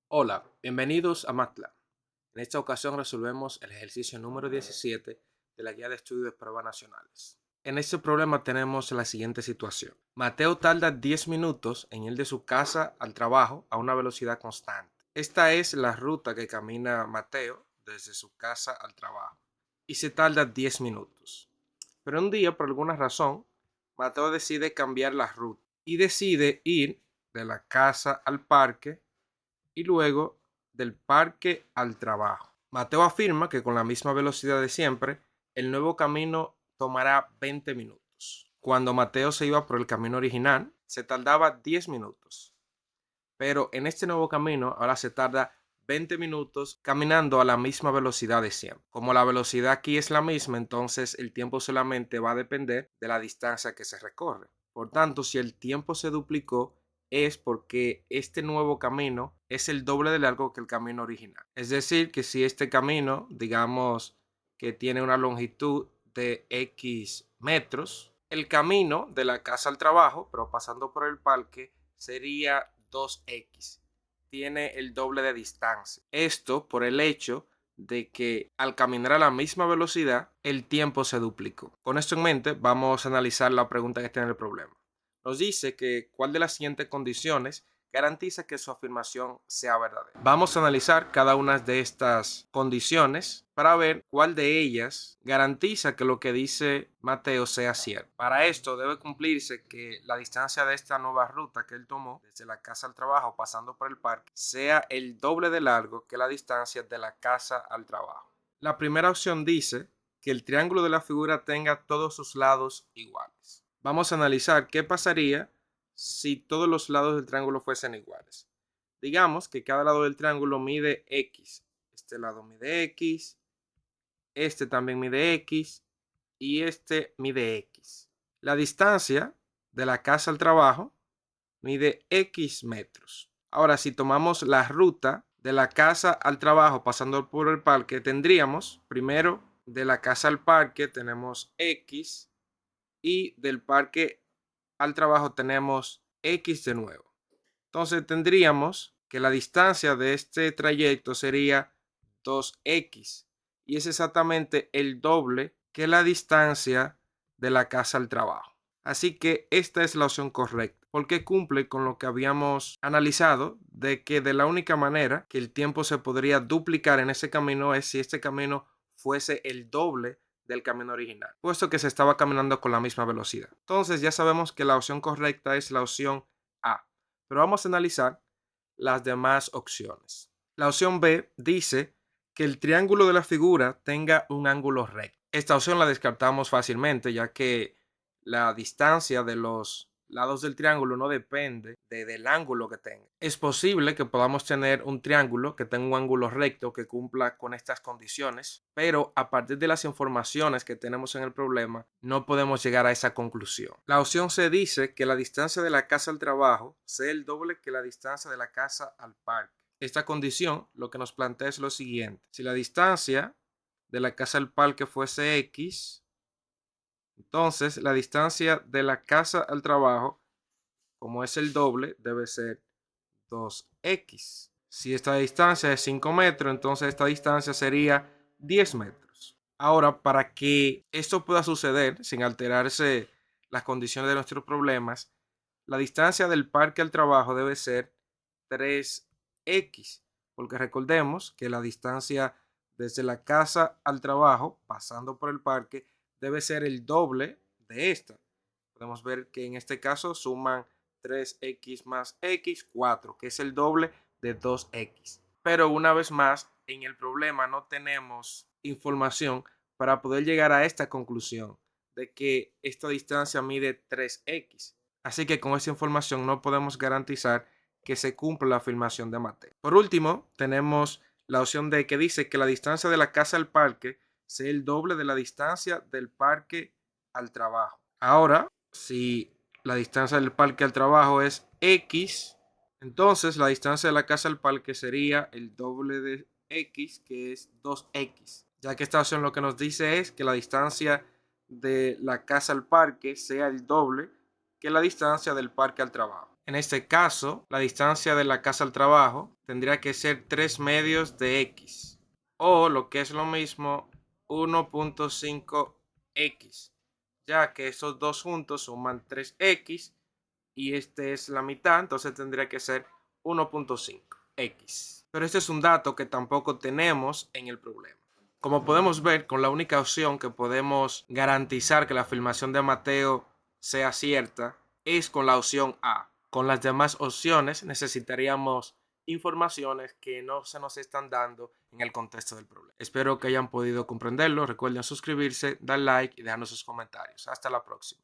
Hola, bienvenidos a MATLAB. En esta ocasión resolvemos el ejercicio número 17 de la guía de estudio de pruebas nacionales. En este problema tenemos la siguiente situación. Mateo tarda 10 minutos en ir de su casa al trabajo a una velocidad constante. Esta es la ruta que camina Mateo desde su casa al trabajo y se tarda 10 minutos. Pero un día, por alguna razón, Mateo decide cambiar la ruta y decide ir de la casa al parque y luego del parque al trabajo. Mateo afirma que con la misma velocidad de siempre, el nuevo camino tomará 20 minutos. Cuando Mateo se iba por el camino original, se tardaba 10 minutos. Pero en este nuevo camino, ahora se tarda 20 minutos caminando a la misma velocidad de siempre. Como la velocidad aquí es la misma, entonces el tiempo solamente va a depender de la distancia que se recorre. Por tanto, si el tiempo se duplicó, es porque este nuevo camino es el doble de largo que el camino original. Es decir, que si este camino, digamos que tiene una longitud de X metros, el camino de la casa al trabajo, pero pasando por el parque, sería 2x. Tiene el doble de distancia. Esto por el hecho de que al caminar a la misma velocidad, el tiempo se duplicó. Con esto en mente, vamos a analizar la pregunta que está en el problema. Nos dice que cuál de las siguientes condiciones garantiza que su afirmación sea verdadera. Vamos a analizar cada una de estas condiciones para ver cuál de ellas garantiza que lo que dice Mateo sea cierto. Para esto debe cumplirse que la distancia de esta nueva ruta que él tomó desde la casa al trabajo pasando por el parque sea el doble de largo que la distancia de la casa al trabajo. La primera opción dice que el triángulo de la figura tenga todos sus lados iguales. Vamos a analizar qué pasaría si todos los lados del triángulo fuesen iguales. Digamos que cada lado del triángulo mide X. Este lado mide X, este también mide X y este mide X. La distancia de la casa al trabajo mide X metros. Ahora, si tomamos la ruta de la casa al trabajo pasando por el parque, tendríamos primero de la casa al parque tenemos X y del parque al trabajo tenemos X de nuevo. Entonces tendríamos que la distancia de este trayecto sería 2x y es exactamente el doble que la distancia de la casa al trabajo. Así que esta es la opción correcta porque cumple con lo que habíamos analizado de que de la única manera que el tiempo se podría duplicar en ese camino es si este camino fuese el doble del camino original, puesto que se estaba caminando con la misma velocidad. Entonces ya sabemos que la opción correcta es la opción A, pero vamos a analizar las demás opciones. La opción B dice que el triángulo de la figura tenga un ángulo recto. Esta opción la descartamos fácilmente, ya que la distancia de los lados del triángulo no depende del ángulo que tenga. Es posible que podamos tener un triángulo que tenga un ángulo recto que cumpla con estas condiciones, pero a partir de las informaciones que tenemos en el problema no podemos llegar a esa conclusión. La opción C dice que la distancia de la casa al trabajo sea el doble que la distancia de la casa al parque. Esta condición lo que nos plantea es lo siguiente: si la distancia de la casa al parque fuese X, entonces la distancia de la casa al trabajo, como es el doble, debe ser 2x. Si esta distancia es 5 metros, entonces esta distancia sería 10 metros. Ahora, para que esto pueda suceder sin alterarse las condiciones de nuestros problemas, la distancia del parque al trabajo debe ser 3x, porque recordemos que la distancia desde la casa al trabajo, pasando por el parque, debe ser el doble de esta. Podemos ver que en este caso suman 3x más x, 4, que es el doble de 2x. Pero una vez más, en el problema no tenemos información para poder llegar a esta conclusión de que esta distancia mide 3x. Así que con esta información no podemos garantizar que se cumpla la afirmación de Mateo. Por último, tenemos la opción D que dice que la distancia de la casa al parque sea el doble de la distancia del parque al trabajo. Ahora, si la distancia del parque al trabajo es X, entonces la distancia de la casa al parque sería el doble de x, que es 2x, ya que esta opción lo que nos dice es que la distancia de la casa al parque sea el doble que la distancia del parque al trabajo. En este caso, la distancia de la casa al trabajo tendría que ser 3 medios de x, o lo que es lo mismo, 1.5x, ya que esos dos juntos suman 3x y este es la mitad, entonces tendría que ser 1.5x. Pero este es un dato que tampoco tenemos en el problema. Como podemos ver, con la única opción que podemos garantizar que la afirmación de Mateo sea cierta es con la opción A. Con las demás opciones necesitaríamos informaciones que no se nos están dando en el contexto del problema. Espero que hayan podido comprenderlo. Recuerden suscribirse, dar like y dejarnos sus comentarios. Hasta la próxima.